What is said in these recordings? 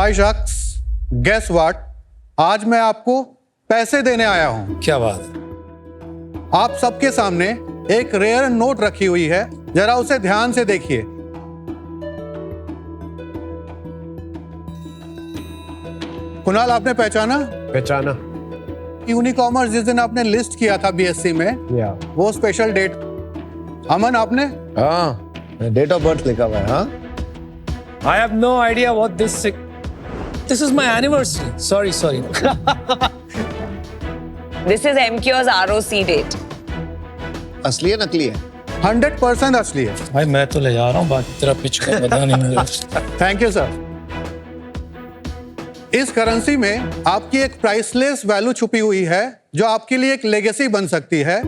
हाय शख्स, guess what, आज मैं आपको पैसे देने आया हूं। क्या बात है। आप सबके सामने एक रेयर नोट रखी हुई है, जरा उसे ध्यान से देखिए। कुणाल, आपने पहचाना? यूनिकॉमर्स जिस दिन आपने लिस्ट किया था बीएससी में, वो स्पेशल डेट। अमन, आपने? हाँ, डेट ऑफ बर्थ लिखा हुआ है। हाँ, I have no idea what this is my anniversary. Sorry. This is MQ's ROC date. असली है नकली है? 100% असली है। भाई मैं तो ले जा रहा हूँ, बाकी तेरा पिच का पता नहीं मुझे। Thank you sir. इस करेंसी में आपकी एक प्राइसलेस वैल्यू छुपी हुई है, जो आपके लिए एक लेगेसी बन सकती है।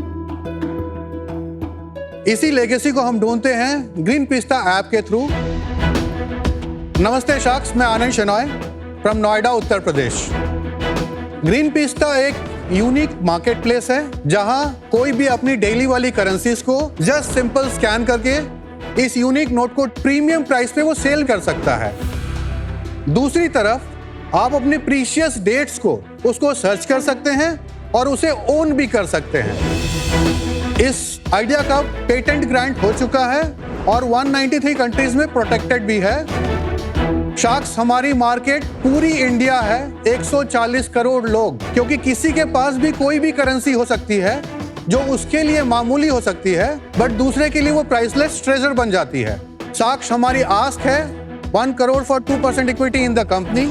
इसी लेगेसी को हम ढूंढते हैं ग्रीन पिस्ता ऐप के थ्रू। नमस्ते शख्स, मैं आनंद शेनॉय फ्रॉम नोएडा, उत्तर प्रदेश। ग्रीन पिस्ता एक यूनिक मार्केट प्लेस है, जहां कोई भी अपनी डेली वाली करेंसीज को जस्ट सिंपल स्कैन करके इस यूनिक नोट को प्रीमियम प्राइस पे वो सेल कर सकता है। दूसरी तरफ आप अपने प्रीशियस डेट्स को उसको सर्च कर सकते हैं और उसे ओन भी कर सकते हैं। इस आइडिया का पेटेंट ग्रांट हो चुका है और 193 कंट्रीज में प्रोटेक्टेड भी है। शार्क्स, हमारी मार्केट पूरी इंडिया है, 140 करोड़ लोग, क्योंकि किसी के पास भी कोई भी करेंसी हो सकती है जो उसके लिए मामूली हो सकती है, बट दूसरे के लिए वो प्राइसलेस ट्रेजर बन जाती है। शार्क्स, हमारी आस्क है 1 crore for 2% equity in the company.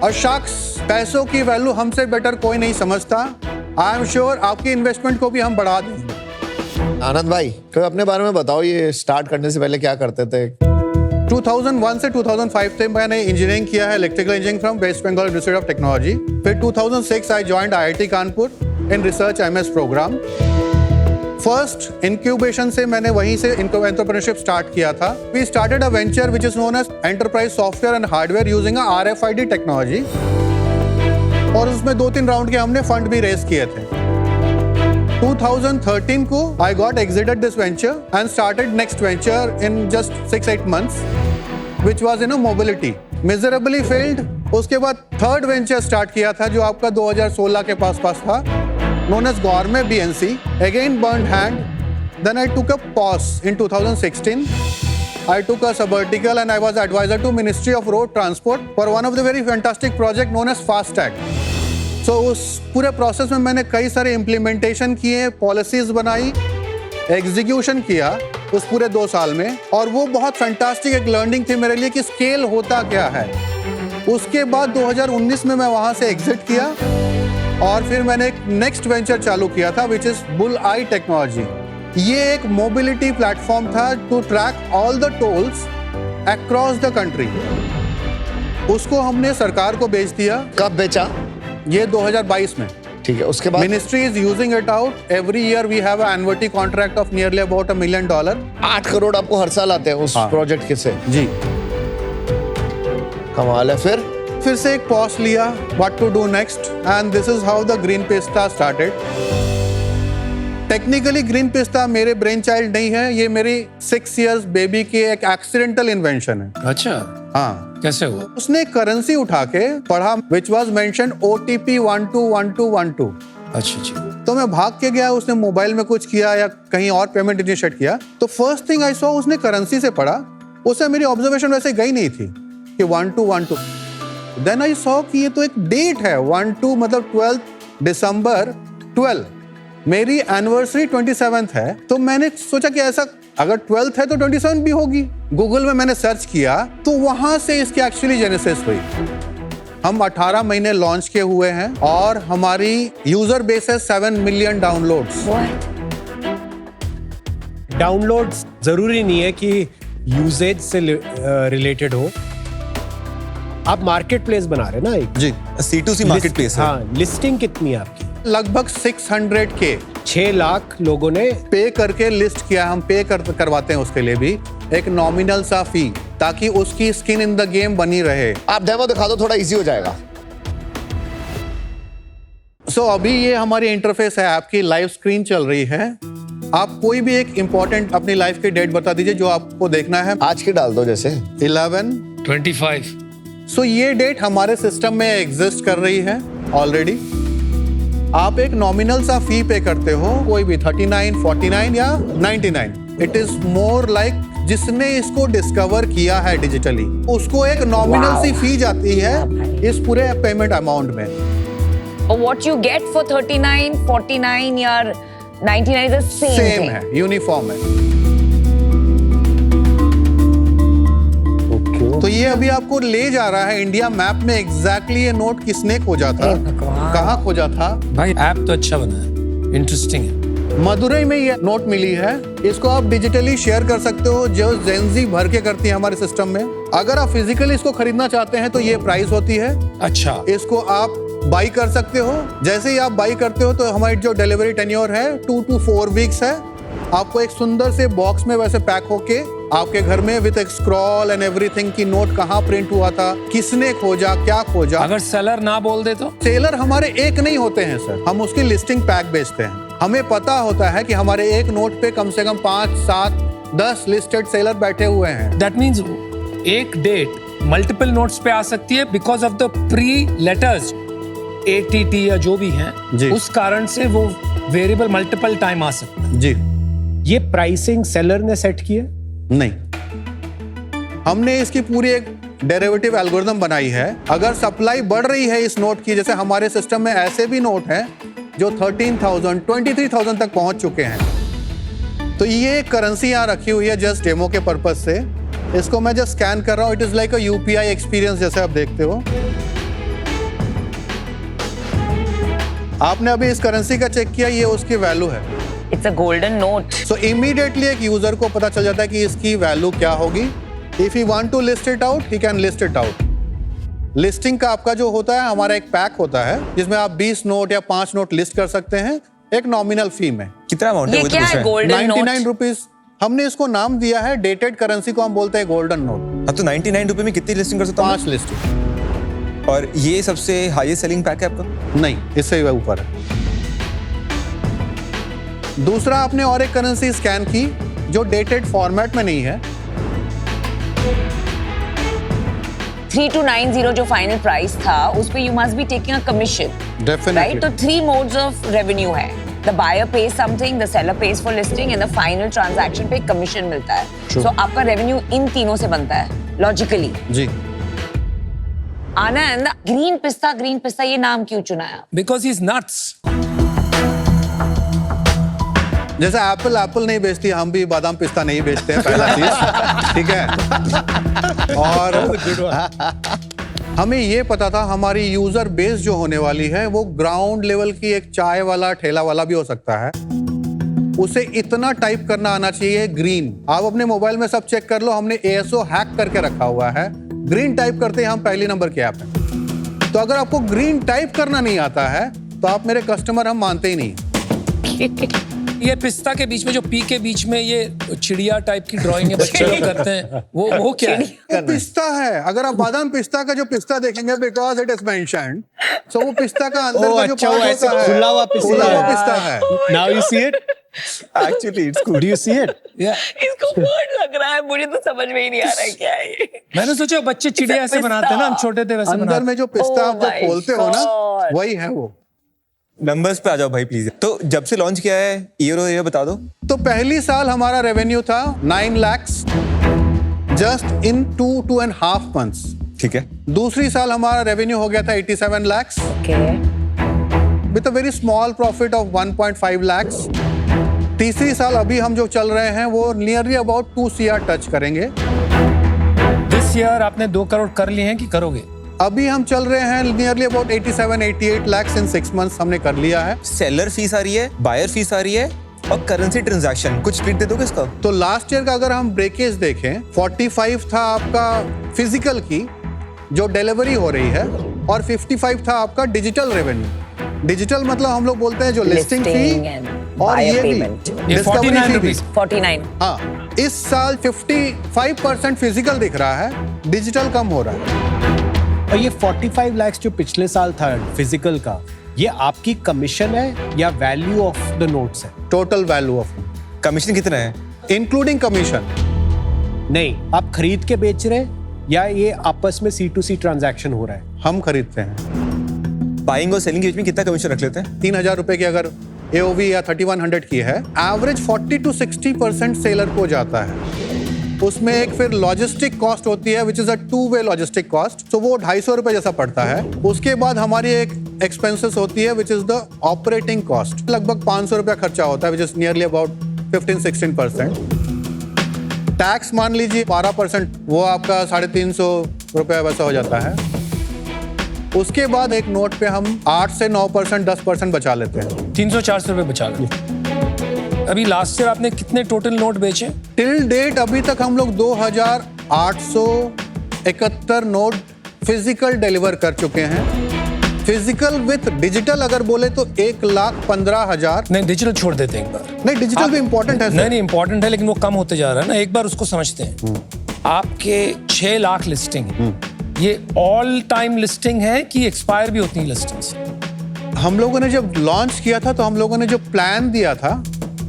और शार्क्स, पैसों की वैल्यू हमसे बेटर कोई नहीं समझता। आई एम श्योर आपकी इन्वेस्टमेंट को भी हम बढ़ा देंगे। आनंद भाई, तो अपने बारे में बताओ, ये स्टार्ट करने से पहले क्या करते थे? 2001 से 2005 तक मैंने इंजीनियरिंग किया है, electrical engineering from West Bengal University of Technology. फिर 2006 I joined IIT Kanpur in research MS programme. First incubation से मैंने वहीं से एंटरप्रेन्योरशिप स्टार्ट किया था। We started a venture which is known as enterprise software and hardware using RFID technology, और उसमें 2-3 round के हमने फंड भी रेज किए थे। 2013 को I got exited this venture and started next venture in just 6-8 months, which was in a mobility. Miserably failed. उसके बाद थर्ड वेंचर स्टार्ट किया था, जो आपका 2016 के पास था, known as Gourmet BNC. Again burned hand. Then I took a pause in 2016. I took a sabbatical and I was advisor to Ministry of Road Transport for one of the very fantastic project known as FASTag. So उस पूरे process में मैंने कई सारे implementation किए, policies बनाई, execution किया उस पूरे 2 साल में, और वो बहुत फैंटास्टिक एक लर्निंग थी मेरे लिए कि स्केल होता क्या है। उसके बाद 2019 में मैं वहाँ से एग्जिट किया और फिर मैंने एक नेक्स्ट वेंचर चालू किया था, which is Bull I technology. ये एक मोबिलिटी प्लेटफॉर्म था to track all the tolls across the country. उसको हमने सरकार को बेच दिया। कब बेचा? ये 2022 में। ठीक है, उसके बाद ministry is using it out. Every year we have an annuity contract of nearly about $1 million. 8 crore आपको हर साल आते हैं उस प्रोजेक्ट के से? जी, कमाल है। फिर से एक पॉज लिया, what to do next, and this is how the Green Pista started. Technically Green Pista मेरे ब्रेन चाइल्ड नहीं है, ये मेरी 6 इयर्स बेबी की एक एक्सीडेंटल इन्वेंशन है। अच्छा, हाँ। कैसे हुआ? उसने करेंसी उठा के पढ़ा, which was mentioned OTP 121212। अच्छा जी। तो मैं भाग के गया, उसने मोबाइल में कुछ किया या कहीं और पेमेंट इनिशिएट किया, तो फर्स्ट थिंग आई सॉ, उसने करेंसी से पढ़ा। उससे मेरी ऑब्जर्वेशन वैसे गई नहीं थी कि 1212। देन आई सॉ कि ये तो एक डेट है, 12 मतलब 12 दिसंबर 12। मेरी एनिवर्सरी 27 है, तो मैंने सोचा कि ऐसा अगर 12th है तो 27 भी होगी। गूगल में मैंने सर्च किया, तो वहां से इसकी एक्चुअली जेनेसिस हुई। हम 18 महीने लॉन्च के हुए हैं और हमारी यूजर बेस है 7 मिलियन डाउनलोड्स। डाउनलोड्स जरूरी नहीं है कि यूजेज से रिलेटेड हो। आप मार्केट प्लेस बना रहे हैं ना एक? जी, C2C मार्केट प्लेस है। हाँ, लिस्टिंग कितनी है आपकी? लगभग 600 के 6 लाख लोगों ने पे करके लिस्ट किया। हम पे करवाते हैं उसके लिए भी एक नॉमिनल सा फी, ताकि उसकी स्किन इन द गेम बनी रहे। आप डेमो दिखा दो, थोड़ा इजी हो जाएगा। सो अभी ये हमारी इंटरफेस है, आपकी लाइव स्क्रीन चल रही है। आप कोई भी एक इंपॉर्टेंट अपनी लाइफ की डेट बता दीजिए जो आपको देखना है। आज की डाल दो, जैसे 11 25. सो ये डेट हमारे सिस्टम में एग्जिस्ट कर रही है ऑलरेडी। आप एक नॉमिनल सा फी पे करते हो, कोई भी 39, 49 या 99। इट इज मोर लाइक जिसने इसको डिस्कवर किया है डिजिटली, उसको एक नॉमिनल सी फी जाती है इस पूरे पेमेंट अमाउंट में। Or what you get for 39, 49 या 99 is the same same thing. है, यूनिफॉर्म है। तो ये अभी आपको ले जा रहा है इंडिया मैप में एग्जैक्टली ये नोट किसने खोजा था, कहाँ खोजा था। भाई ऐप तो अच्छा बना है, इंटरेस्टिंग है। मदुरई में ये नोट मिली है, इसको आप डिजिटली शेयर कर सकते हो, जो जेनजी भर के करती है हमारे सिस्टम में। अगर आप फिजिकली इसको खरीदना चाहते हैं तो ये प्राइस होती है। अच्छा, इसको आप बाई कर सकते हो। जैसे ही आप बाई करते हो तो हमारी जो डिलीवरी टेन्योर है 2 to 4 वीक्स है। आपको एक सुंदर से बॉक्स में वैसे पैक होके आपके घर में विद एक स्क्रॉल एंड एवरीथिंग की नोट कहाँ प्रिंट हुआ था, किसने खोजा, क्या खोजा। अगर सेलर ना बोल दे तो? सेलर हमारे एक नहीं होते हैं सर, हम उसकी लिस्टिंग पैक बेचते हैं। हमें पता होता है कि हमारे एक नोट पे कम से कम 5, 7, 10 लिस्टेड सेलर बैठे हुए हैं। दैट मीन्स एक डेट मल्टीपल नोट्स पे आ सकती है because of the pre letters ATT या जो भी हैं, जी। उस कारण से वो वेरिएबल मल्टीपल टाइम आ सकता है। जी ये प्राइसिंग सेलर ने सेट की है? नहीं, हमने इसकी पूरी एक डेरिवेटिव एल्गोरिथम बनाई है। अगर सप्लाई बढ़ रही है इस नोट की, जैसे हमारे सिस्टम में ऐसे भी नोट हैं जो 13,000, 23,000 तक पहुंच चुके हैं, तो ये करेंसी यहाँ रखी हुई है जस्ट डेमो के पर्पज से। इसको मैं जस्ट स्कैन कर रहा हूँ, it is like a UPI experience जैसे आप देखते हो। आपने अभी इस करेंसी का चेक किया, ये उसकी वैल्यू है। It's a golden note. So immediately एक यूजर को पता चल जाता है कि इसकी वैल्यू क्या होगी। If he want to list it out, he can list it out. Listing का आपका जो होता है, हमारा एक पैक होता है जिसमें आप 20 नोट या 5 नोट लिस्ट कर सकते हैं एक नॉमिनल फी में। कितना अमाउंट है? ये क्या है golden 99 note? रुपीज। हमने इसको नाम दिया है डेटेड करेंसी को हम बोलते हैं गोल्डन नोट। हाँ, तो 99 रुपए में कितनी लिस्टिंग कर सकता हूँ? 5 लिस्ट। और ये सबसे हाईएस्ट सेलिंग पैक है आपका? नहीं, इससे ऊपर है। दूसरा, आपने और एक करेंसी स्कैन की जो डेटेड फॉर्मेट में नहीं है। 3290 जो फाइनल प्राइस था, उस पे you must be taking a commission, right? तो 3 मोड्स ऑफ रेवेन्यू है। The buyer pays something, the seller pays for listing and the final transaction पे कमीशन मिलता है। सो आपका रेवेन्यू इन तीनों से बनता है लॉजिकली। जी। आनंद, ग्रीन पिस्ता ये नाम क्यों चुनाया? Because he is nuts. जैसे एप्पल नहीं बेचती, हम भी बादाम पिस्ता नहीं बेचते हैं, पहला चीज। ठीक है। और हमें ये पता था हमारी यूजर बेस जो होने वाली है वो ग्राउंड लेवल की एक चाय वाला ठेला वाला भी हो सकता है। उसे इतना टाइप करना आना चाहिए ग्रीन। आप अपने मोबाइल में सब चेक कर लो, हमने ASO हैक करके रखा हुआ है। ग्रीन टाइप करते हैं हम पहली नंबर के ऐप है। तो अगर आपको ग्रीन टाइप करना नहीं आता है तो आप मेरे कस्टमर हम मानते ही नहीं। ये पिस्ता के बीच में जो पी के बीच में ये चिड़िया टाइप की ड्राइंग है बच्चे लोग करते हैं, वो क्या है? वो पिस्ता है। अगर आप बादाम पिस्ता का जो पिस्ता देखेंगे, बिकॉज इट इज मेंशन्ड, सो वो पिस्ता का अंदर का जो अच्छा, पार्ट वो ऐसे होता है, खुला हुआ पिस्ता है। Now you see it? Actually it's good. Do you see it? इसको वर्ड लग रहा है, मुझे तो समझ में ही नहीं आ रहा है क्या है ये। मैंने सोचा बच्चे चिड़िया ऐसे बनाते हैं ना, हम छोटे थे वैसे अंदर बनाते। में जो पिस्ता Oh आप जब my खोलते हो ना, God. वही है वो। नंबर्स पे आ जाओ भाई प्लीज। तो जब से लॉन्च किया है ईयर और ईयर बता दो। तो पहली साल हमारा रेवेन्यू था 9 lakhs जस्ट इन 2.5 months। ठीक है। दूसरी साल हमारा रेवेन्यू हो गया था 87 lakhs with a very small profit of 1.5 lakhs। तीसरी साल अभी हम जो चल रहे हैं वो नियरली अबाउट 2 CR टच करेंगे। दिस ईयर आपने 2 करोड़ कर लिए हैं कि करोगे? अभी हम चल रहे हैं nearly about 87-88 lakhs in 6 months हमने कर लिया है। सेलर फीस आ रही है, बायर फीस आ रही है और करेंसी ट्रांजैक्शन, कुछ स्प्लिट दे दोगे इसका? तो लास्ट ईयर का अगर हम ब्रेकेज देखें, 45 था आपका फिजिकल की जो डिलीवरी हो रही है और 55 था आपका डिजिटल रेवेन्यू। डिजिटल मतलब हम लोग बोलते हैं जो लिस्टिंग फी और ये भी ये डिस्कवरी 49 फी भी। रुपीस। 49। हाँ, इस साल 55% फिजिकल दिख रहा है, डिजिटल कम हो रहा है। और ये 45 lakhs जो पिछले साल था फिजिकल का, ये आपकी कमीशन है या वैल्यू ऑफ द नोट्स है? टोटल वैल्यू ऑफ कमीशन कितना है? Including commission. नहीं, आप खरीद के बेच रहे या ये आपस में C2C ट्रांजैक्शन हो रहा है? हम खरीदते हैं। बाइंग और सेलिंग के बीच में कितना कमीशन रख लेते हैं? 3,000 रुपए की अगर AOV या 3100 की है, एवरेज 40 to 60% सेलर को जाता है। उसमें एक फिर लॉजिस्टिक कॉस्ट होती है which is a two way logistic cost, तो वो 250 रुपए जैसा पड़ता है। उसके बाद हमारी एक एक्सपेंसेस होती है which is the operating cost, लगभग 500 रुपया खर्चा होता है which is nearly about 15-16%। Tax मान लीजिए 12%, वो आपका 350 रुपया वैसा हो जाता है। उसके बाद एक नोट पे हम 8 से 9%, 10% बचा लेते हैं। 300-400 रुपए बचा लेते। अभी लास्ट ईयर आपने कितने टोटल नोट बेचे? टिल डेट अभी तक हम लोग 2,871 नोट फिजिकल डिलीवर कर चुके हैं। फिजिकल विथ डिजिटल अगर बोले तो 1,15,000। नहीं, डिजिटल छोड़ देते हैं एक बार। नहीं, डिजिटल भी इंपॉर्टेंट है। नहीं, इंपॉर्टेंट है, लेकिन वो कम होते जा रहा है ना। एक बार उसको समझते हैं। आपके 6 लाख लिस्टिंग है, ये ऑल टाइम लिस्टिंग है कि एक्सपायर भी होती है लिस्टिंग्स? हम लोगों ने जब लॉन्च किया था तो हम लोगों ने जो प्लान दिया था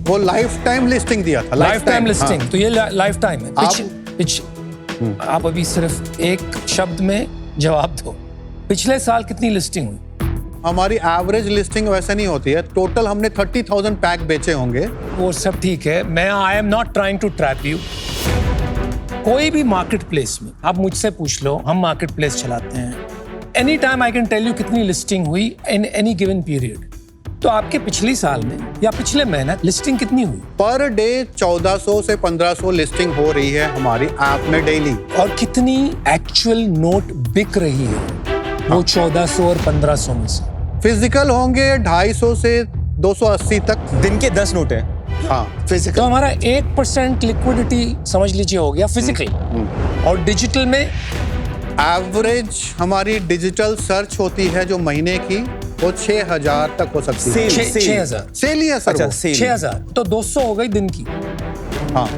वो लाइफ टाइम लिस्टिंग दिया था। लाइफ टाइम लिस्टिंग, तो ये लाइफ टाइम है। आप अभी सिर्फ एक शब्द में जवाब दो, पिछले साल कितनी लिस्टिंग हुई? हमारी एवरेज लिस्टिंग वैसे नहीं होती है। टोटल हमने 30,000 पैक बेचे होंगे। वो सब ठीक है, मैं I am not trying to trap you. कोई भी मार्केट प्लेस में आप मुझसे पूछ लो, हम मार्केट प्लेस चलाते हैं, any time I can tell you कितनी लिस्टिंग हुई इन एनी गिवन पीरियड। तो आपके पिछले साल में या पिछले महीने लिस्टिंग कितनी हुई? पर डे 1400 से 1500 लिस्टिंग हो रही है हमारी ऐप में डेली। और कितनी एक्चुअल नोट बिक रही है वो 1400 और 1500 में से? फिजिकल होंगे 250 से 280 तक। दिन के 10 नोट हैं। हाँ, तो हमारा 1% लिक्विडिटी समझ लीजिए हो गया फिजिकल। और डिजिटल में एवरेज हमारी डिजिटल सर्च होती है जो महीने की, वो 6,000 तक हो सकती है। 6,000 सेल ही है सर। अच्छा, वो। सेल। 6,000 तो 200 हो गई दिन की। हाँ,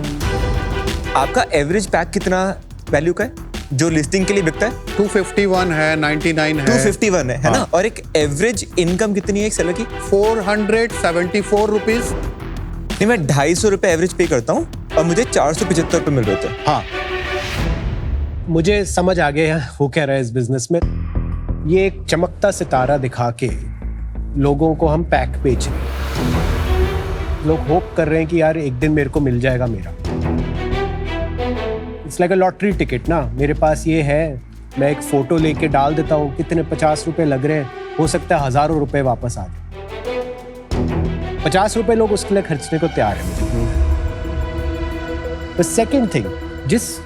आपका एवरेज पैक कितना वैल्यू का है जो लिस्टिंग के लिए बिकता है? 251 है, 99 है, 251 है ना? और एक एवरेज इनकम कितनी है एक सेलर की? 474 रुपीज। नहीं, मैं 250 रुपए एवरेज पे करता हूँ और मुझे 475 रुपए मिल रहे थे। हाँ, मुझे समझ आ गया वो कह रहा है इस बिजनेस में ये एक चमकता सितारा दिखा के लोगों को हम पैक बेच रहे हैं। लोग होप कर रहे हैं कि यार एक दिन मेरे को मिल जाएगा मेरा। It's like a lottery ticket ना, मेरे पास ये है, मैं एक फोटो लेके डाल देता हूँ, कितने 50 रुपए लग रहे हैं, हो सकता है हजारों रुपए वापस आ जाए। 50 रुपए लोग उसके लिए खर्चने को तैयार है। द सेकेंड थिंग, जिस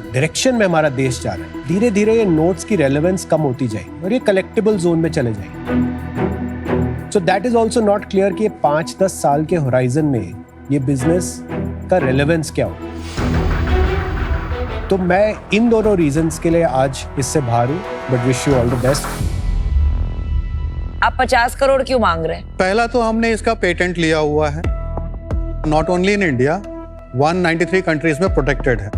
डायरेक्शन में हमारा देश जा रहा है, धीरे धीरे ये नोट्स की रेलेवेंस कम होती जाएगी और ये कलेक्टिबल जोन में चले जाएंगे। So that is also not clear कि 5-10 साल के होराइजन में ये बिजनेस का रेलेवेंस क्या हो। तो मैं इन दोनों रीजंस के लिए आज इससे बाहर हूं, but wish you all the best. आप 50 करोड़ क्यों मांग रहे हैं? पहला तो हमने इसका पेटेंट लिया हुआ है, not only in India, 193 countries में प्रोटेक्टेड है।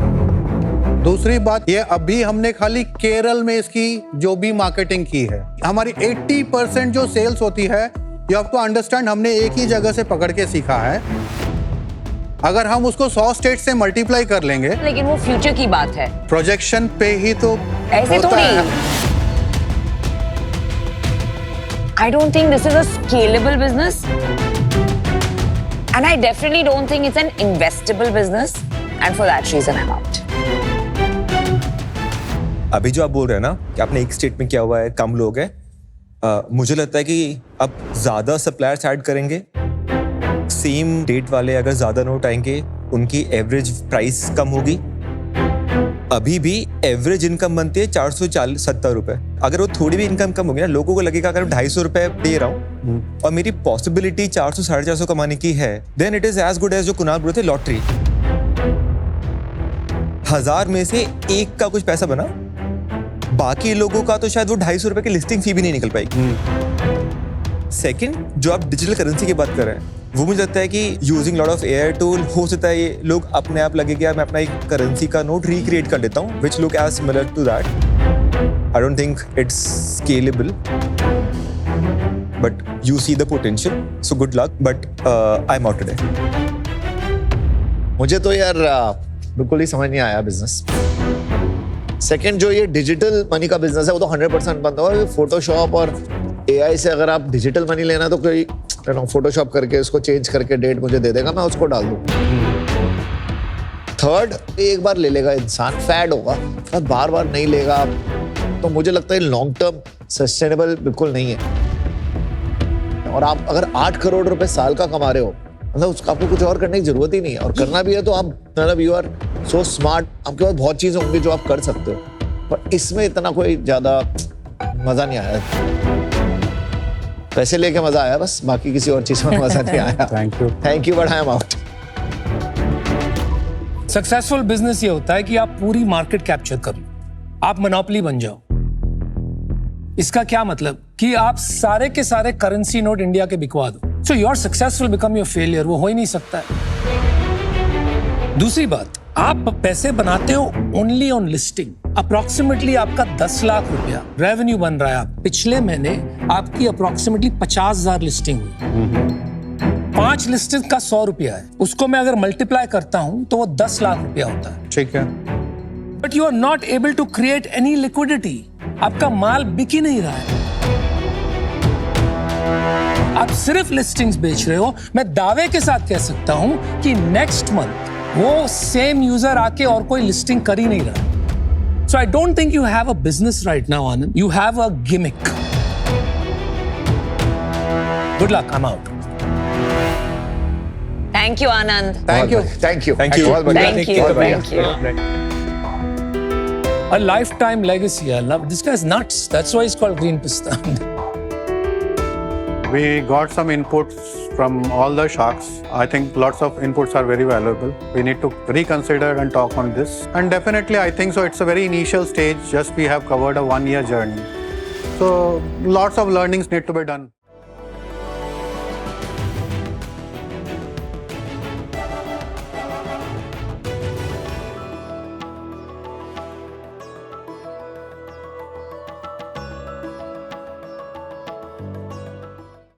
दूसरी बात ये, अभी हमने खाली केरल में इसकी जो भी मार्केटिंग की है, हमारी 80% जो सेल्स होती है, यू हैव टू अंडरस्टैंड, हमने एक ही जगह से पकड़ के सीखा है। अगर हम उसको 100 स्टेट से मल्टीप्लाई कर लेंगे, लेकिन वो फ्यूचर की बात है, प्रोजेक्शन पे ही तो ऐसे होता थोड़ी। है। I don't think this is a scalable business, and I definitely don't think it's an investable business, and for that reason I'm out. अभी जो आप बोल रहे हैं ना कि आपने एक स्टेट में किया हुआ है, कम लोग हैं, मुझे लगता है कि अब ज्यादा सप्लायर्स ऐड करेंगे, सेम डेट वाले अगर ज्यादा नोट आएंगे, उनकी एवरेज प्राइस कम होगी। अभी भी एवरेज इनकम बनती है 470 रुपए। अगर वो थोड़ी भी इनकम कम होगी ना, लोगों को लगेगा अगर 250 रुपए दे रहा हूँ और मेरी पॉसिबिलिटी 400-450 कमाने की है, then it is as good as जो कुणाल बोल रहे थे, लॉटरी। 1000 में से एक का कुछ पैसा बना, बाकी लोगों का तो शायद वो 250 रुपए की लिस्टिंग फी भी नहीं निकल पाएगी। सेकंड, जो आप डिजिटल करेंसी की बात कर रहे हैं, वो मुझे लगता है कि using lot of AI tool हो सकता है ये लोग अपने आप लगेगा मैं अपना एक करेंसी का नोट रिक्रिएट कर लेता हूँ, which look as similar to that. I don't think it's scalable, but you see the potential, so good luck, but I am out today. मुझे तो यार बिल्कुल ही समझ नहीं आया बिजनेस। सेकंड जो ये डिजिटल मनी का बिजनेस है वो तो 100% बंद होगा। फोटोशॉप और एआई से अगर आप डिजिटल मनी लेना है तो कोई फोटोशॉप करके उसको चेंज करके डेट मुझे दे देगा, मैं उसको डाल दूँ। थर्ड, एक बार ले लेगा इंसान, फैड होगा, पर बार बार नहीं लेगा, तो मुझे लगता है लॉन्ग टर्म सस्टेनेबल बिल्कुल नहीं है। और आप अगर 8 करोड़ रुपए साल का कमा रहे हो, मतलब उसका आपको कुछ और करने की जरूरत ही नहीं है। और करना भी है तो आप मतलब यू आर सो स्मार्ट, आपके पास बहुत चीजें होंगी जो आप कर सकते हो, पर इसमें इतना कोई ज्यादा मजा नहीं आया। पैसे लेके मजा आया बस, बाकी किसी और चीज में मजा नहीं आया। Thank you but I am out. Successful business ये होता है कि आप पूरी मार्केट कैप्चर कर लो, आप मोनोपोली बन जाओ। इसका क्या मतलब कि आप सारे के सारे करेंसी नोट इंडिया के बिकवा दो। So your successful become your failure, वो हो ही नहीं सकता है। दूसरी बात, आप पैसे बनाते हो ओनली ऑन लिस्टिंग। अप्रोक्सीमेटली आपका 10 लाख रुपया रेवेन्यू बन रहा है। पिछले महीने आपकी अप्रोक्सीमेटली 50,000 लिस्टिंग हुई। 5 लिस्टिंग का 100 रुपया है, उसको मैं अगर मल्टीप्लाई करता हूं तो वो 10 लाख रुपया होता है। ठीक है। But you are not able to create any liquidity, आपका माल बिक ही नहीं रहा है, आप सिर्फ लिस्टिंग्स बेच रहे हो। मैं दावे के साथ कह सकता हूं कि नेक्स्ट मंथ वो सेम यूजर आके और कोई लिस्टिंग कर ही नहीं रहा। So I don't think you have a business right now Anand, you have a gimmick. Good luck, I am out. Thank you, Anand. Thank you Thank you. A lifetime legacy. I love this guy's nuts. That's why he's called Green Pista. We got some inputs from all the sharks. I think lots of inputs are very valuable. We need to reconsider and talk on this. And definitely, I think so. It's a very initial stage. Just we have covered a 1-year journey. So lots of learnings need to be done.